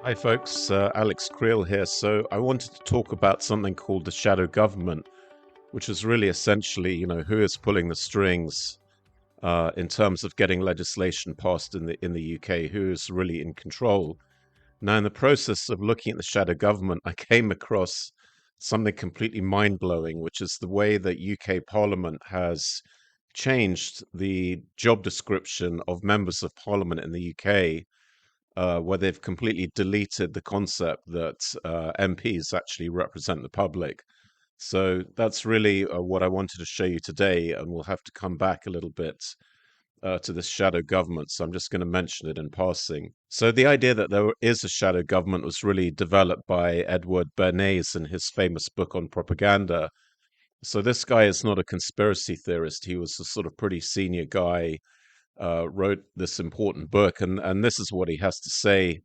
Hi, folks. Alex Creel here. So, I wanted to talk about something called the shadow government, which is really essentially, who is pulling the strings in terms of getting legislation passed in the UK, who is really in control. Now, in the process of looking at the shadow government, I came across something completely mind-blowing, which is the way that UK Parliament has changed the job description of members of Parliament in the UK, where they've completely deleted the concept that MPs actually represent the public. So that's really what I wanted to show you today, and we'll have to come back a little bit to this shadow government. So I'm just going to mention it in passing. So the idea that there is a shadow government was really developed by Edward Bernays in his famous book on propaganda. So this guy is not a conspiracy theorist. He was a sort of pretty senior guy, wrote this important book, and this is what he has to say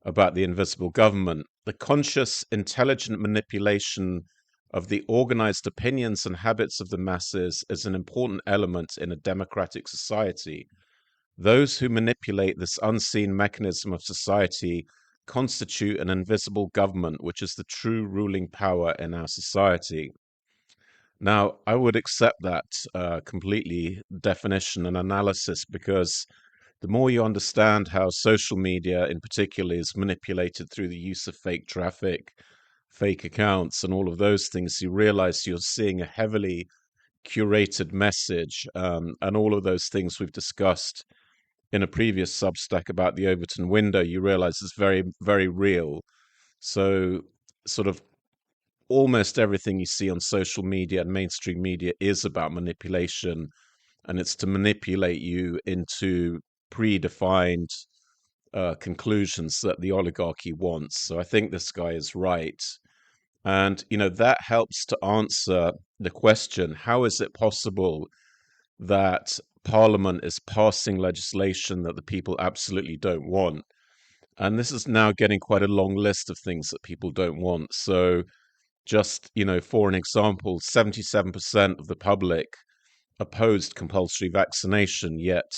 about the invisible government: the conscious, intelligent manipulation of the organized opinions and habits of the masses is an important element in a democratic society. Those who manipulate this unseen mechanism of society constitute an invisible government, which is the true ruling power in our society. Now, I would accept that completely definition and analysis, because the more you understand how social media in particular is manipulated through the use of fake traffic, fake accounts, and all of those things, you realize you're seeing a heavily curated message. And all of those things we've discussed in a previous Substack about the Overton window, you realize is very, very real. So, sort of almost everything you see on social media and mainstream media is about manipulation, and it's to manipulate you into predefined conclusions that the oligarchy wants. So I think this guy is right. And, that helps to answer the question: how is it possible that Parliament is passing legislation that the people absolutely don't want? And this is now getting quite a long list of things that people don't want. So, just, for an example, 77% of the public opposed compulsory vaccination, yet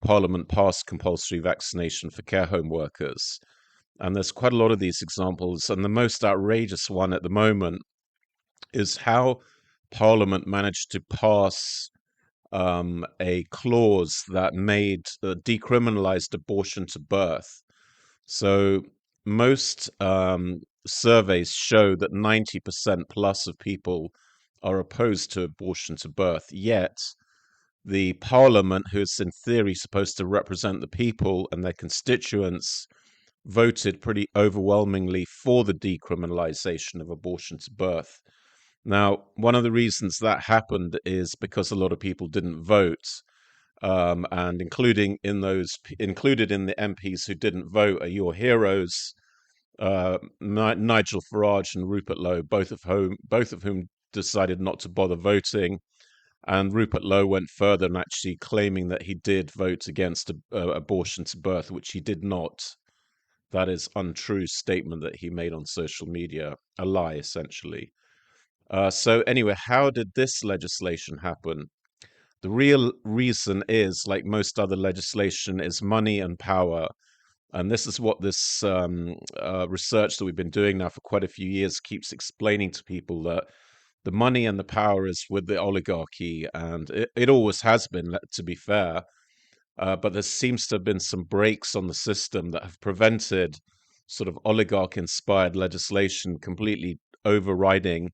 Parliament passed compulsory vaccination for care home workers. And there's quite a lot of these examples. And the most outrageous one at the moment is how Parliament managed to pass a clause that made decriminalized abortion to birth. So most surveys show that 90% plus of people are opposed to abortion to birth, yet the parliament, who's in theory supposed to represent the people and their constituents, voted pretty overwhelmingly for the decriminalization of abortion to birth. Now, one of the reasons that happened is because a lot of people didn't vote, and included in the MPs who didn't vote are your heroes, Nigel Farage and Rupert Lowe, both of whom decided not to bother voting. And Rupert Lowe went further and actually claiming that he did vote against abortion to birth, which he did not. That is untrue statement that he made on social media, a lie essentially. So anyway, how did this legislation happen? The real reason is, like most other legislation, is money and power. And this is what this research that we've been doing now for quite a few years keeps explaining to people, that the money and the power is with the oligarchy, and it always has been, to be fair. But there seems to have been some breaks on the system that have prevented sort of oligarch-inspired legislation completely overriding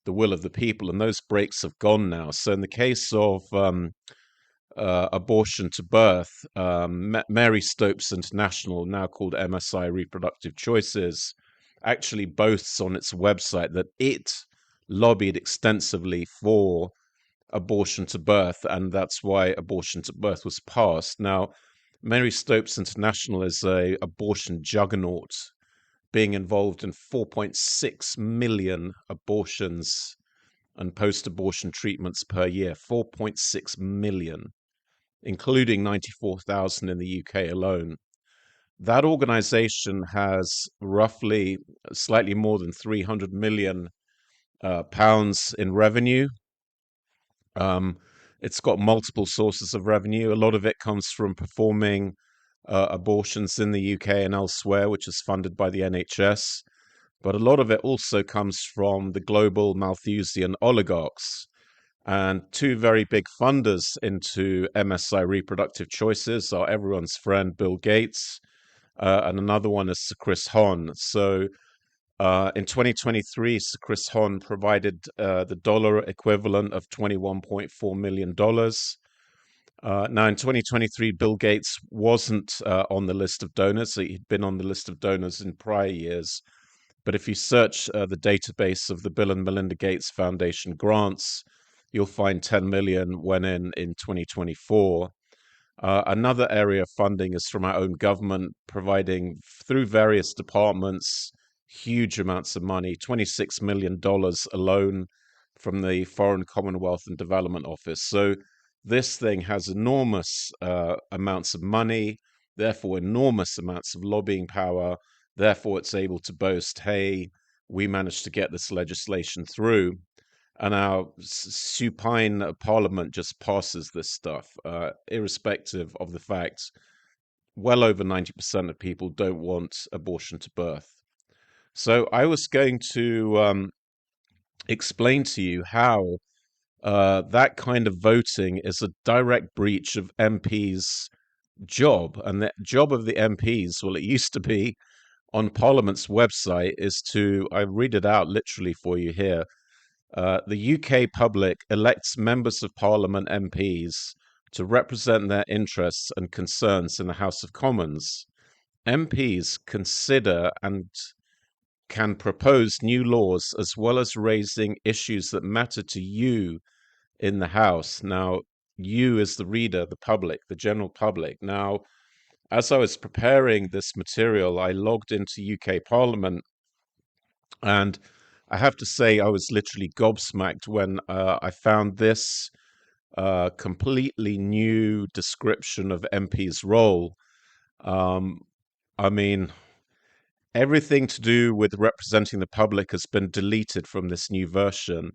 the will of the people, and those breaks have gone now. So in the case of abortion to birth, Mary Stopes International, now called MSI Reproductive Choices, actually boasts on its website that it lobbied extensively for abortion to birth, and that's why abortion to birth was passed. Now, Mary Stopes International is a abortion juggernaut, being involved in 4.6 million abortions and post-abortion treatments per year. 4.6 million, including 94,000 in the UK alone. That organization has roughly slightly more than 300 million pounds in revenue. It's got multiple sources of revenue. A lot of it comes from performing abortions in the UK and elsewhere, which is funded by the NHS. But a lot of it also comes from the global Malthusian oligarchs. And two very big funders into MSI reproductive choices are everyone's friend Bill Gates, and another one is Sir Chris Hahn. So in 2023, Sir Chris Hahn provided the dollar equivalent of $21.4 million. Now, in 2023, Bill Gates wasn't on the list of donors. He'd been on the list of donors in prior years. But if you search the database of the Bill and Melinda Gates Foundation grants, you'll find 10 million went in 2024. Another area of funding is from our own government, providing through various departments huge amounts of money, $26 million alone from the Foreign Commonwealth and Development Office. So this thing has enormous amounts of money, therefore enormous amounts of lobbying power. Therefore, it's able to boast, hey, we managed to get this legislation through. And our supine parliament just passes this stuff, irrespective of the fact well over 90% of people don't want abortion to birth. So I was going to explain to you how that kind of voting is a direct breach of MPs' job. And the job of the MPs, well, it used to be on Parliament's website, is to, I read it out literally for you here. The UK public elects members of Parliament MPs to represent their interests and concerns in the House of Commons. MPs consider and can propose new laws as well as raising issues that matter to you in the House. Now, you as the reader, the public, the general public. Now, as I was preparing this material, I logged into UK Parliament, and I have to say, I was literally gobsmacked when I found this completely new description of MP's role. Um, I mean, everything to do with representing the public has been deleted from this new version.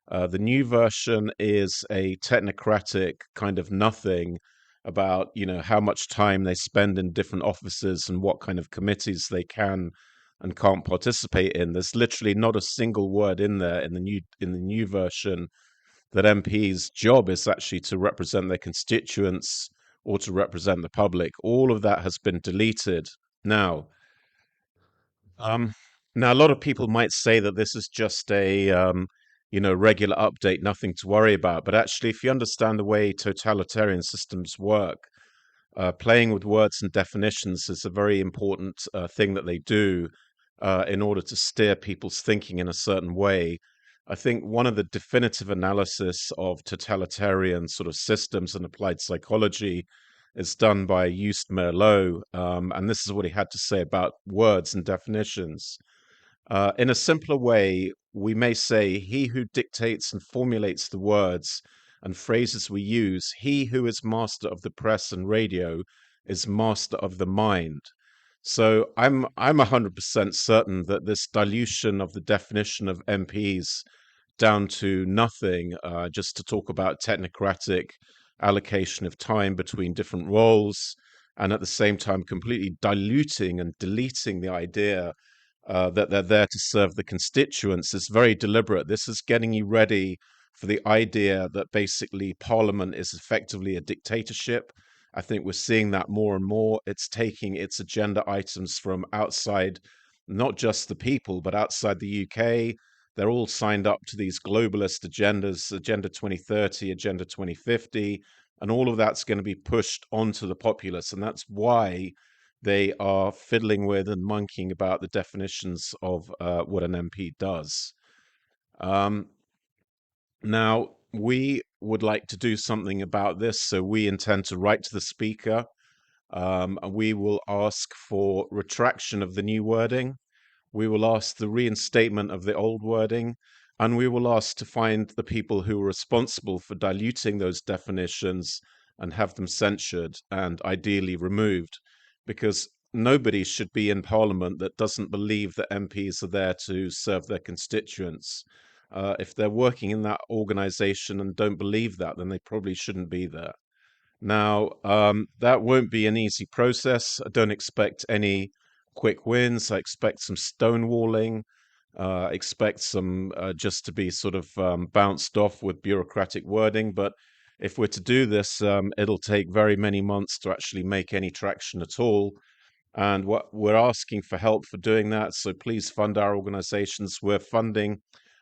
The new version is a technocratic kind of nothing about, how much time they spend in different offices and what kind of committees they can and can't participate in. There's literally not a single word in there in the new version that MP's job is actually to represent their constituents or to represent the public. All of that has been deleted. Um, now, a lot of people might say that this is just a regular update, nothing to worry about. But actually, if you understand the way totalitarian systems work, playing with words and definitions is a very important thing that they do in order to steer people's thinking in a certain way. I think one of the definitive analysis of totalitarian sort of systems and applied psychology is done by Just Merleau, and this is what he had to say about words and definitions. In a simpler way, we may say, he who dictates and formulates the words and phrases we use, he who is master of the press and radio, is master of the mind. So I'm 100% certain that this dilution of the definition of MPs down to nothing, just to talk about technocratic allocation of time between different roles, and at the same time completely diluting and deleting the idea that they're there to serve the constituents is very deliberate. This is getting you ready for the idea that basically Parliament is effectively a dictatorship. I think we're seeing that more and more. It's taking its agenda items from outside, not just the people, but outside the UK. They're all signed up to these globalist agendas, Agenda 2030, Agenda 2050, and all of that's going to be pushed onto the populace. And that's why they are fiddling with and monkeying about the definitions of what an MP does. Now, we would like to do something about this, so we intend to write to the Speaker. And we will ask for retraction of the new wording. We will ask the reinstatement of the old wording, and we will ask to find the people who are responsible for diluting those definitions and have them censured and ideally removed, because nobody should be in Parliament that doesn't believe that MPs are there to serve their constituents. If they're working in that organisation and don't believe that, then they probably shouldn't be there. Now, that won't be an easy process. I don't expect any quick wins. I expect some stonewalling. Expect some just to be sort of bounced off with bureaucratic wording. But if we're to do this, it'll take very many months to actually make any traction at all. And what we're asking for help for doing that. So please fund our organizations. We're funding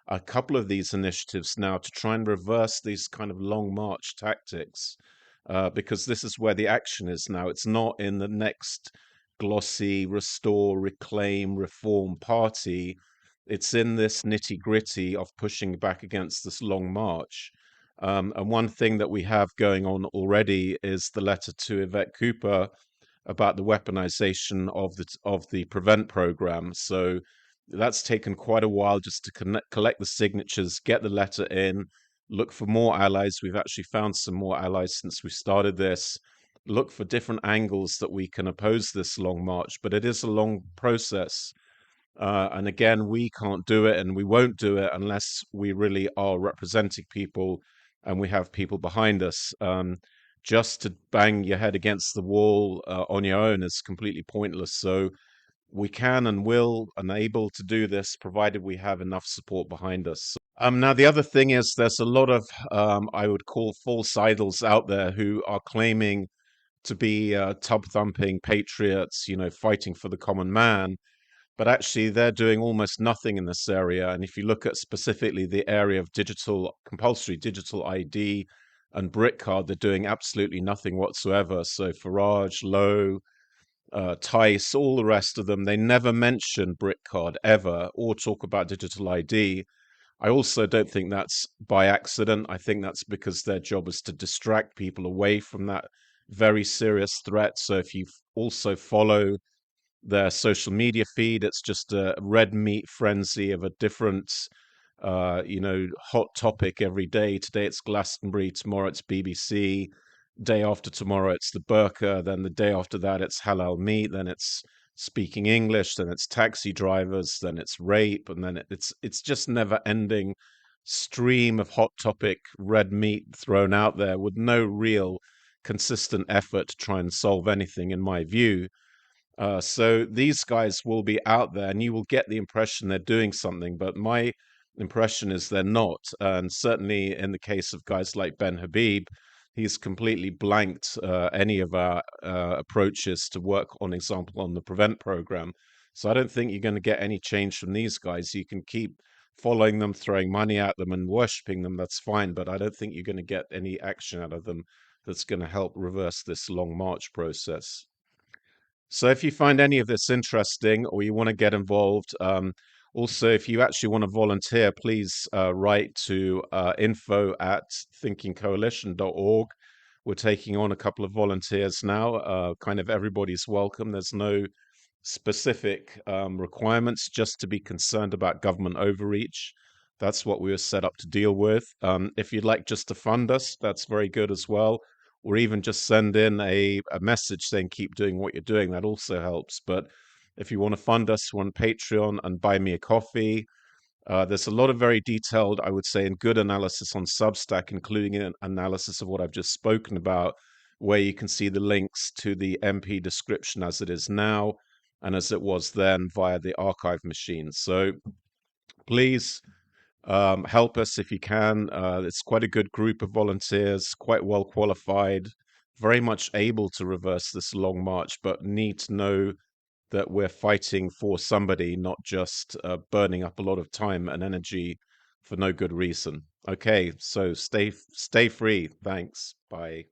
a couple of these initiatives now to try and reverse these kind of long march tactics, because this is where the action is now. It's not in the next glossy restore, reclaim, reform party. It's in this nitty gritty of pushing back against this long march. And one thing that we have going on already is the letter to Yvette Cooper about the weaponization of the Prevent program. So that's taken quite a while just to collect the signatures, get the letter in, look for more allies. We've actually found some more allies since we started this. Look for different angles that we can oppose this long march, but it is a long process. And again, we can't do it and we won't do it unless we really are representing people and we have people behind us. Just to bang your head against the wall on your own is completely pointless. So we can and will and able to do this provided we have enough support behind us. Now, the other thing is there's a lot of, I would call false idols out there who are claiming to be tub thumping patriots, fighting for the common man, but actually they're doing almost nothing in this area. And if you look at specifically the area of compulsory digital ID and brick card, they're doing absolutely nothing whatsoever. So Farage, Lowe, Tice, all the rest of them, they never mention brick card ever or talk about digital ID. I also don't think that's by accident. I think that's because their job is to distract people away from that very serious threat. So if you also follow their social media feed. It's just a red meat frenzy of a different, hot topic every day. Today it's Glastonbury, tomorrow it's BBC, day after tomorrow it's the burqa, then the day after that it's halal meat, then it's speaking English, then it's taxi drivers, then it's rape, and then it's just never ending stream of hot topic red meat thrown out there with no real consistent effort to try and solve anything, in my view. So these guys will be out there, and you will get the impression they're doing something, but my impression is they're not. And certainly in the case of guys like Ben Habib, he's completely blanked any of our approaches to work, on example, on the Prevent program. So I don't think you're going to get any change from these guys. You can keep following them, throwing money at them, and worshiping them. That's fine, but I don't think you're going to get any action out of them that's going to help reverse this long march process. So if you find any of this interesting or you want to get involved, also if you actually want to volunteer, please write to info@thinkingcoalition.org. We're taking on a couple of volunteers now. Kind of everybody's welcome. There's no specific requirements, just to be concerned about government overreach. That's what we were set up to deal with. If you'd like just to fund us, that's very good as well, or even just send in a message saying keep doing what you're doing. That also helps. But if you want to fund us on Patreon and buy me a coffee, there's a lot of very detailed, I would say, and good analysis on Substack, including an analysis of what I've just spoken about, where you can see the links to the MP description as it is now and as it was then via the archive machine. So please help us if you can. It's quite a good group of volunteers, quite well qualified, very much able to reverse this long march, but need to know that we're fighting for somebody, not just burning up a lot of time and energy for no good reason. Okay, so stay free. Thanks. Bye.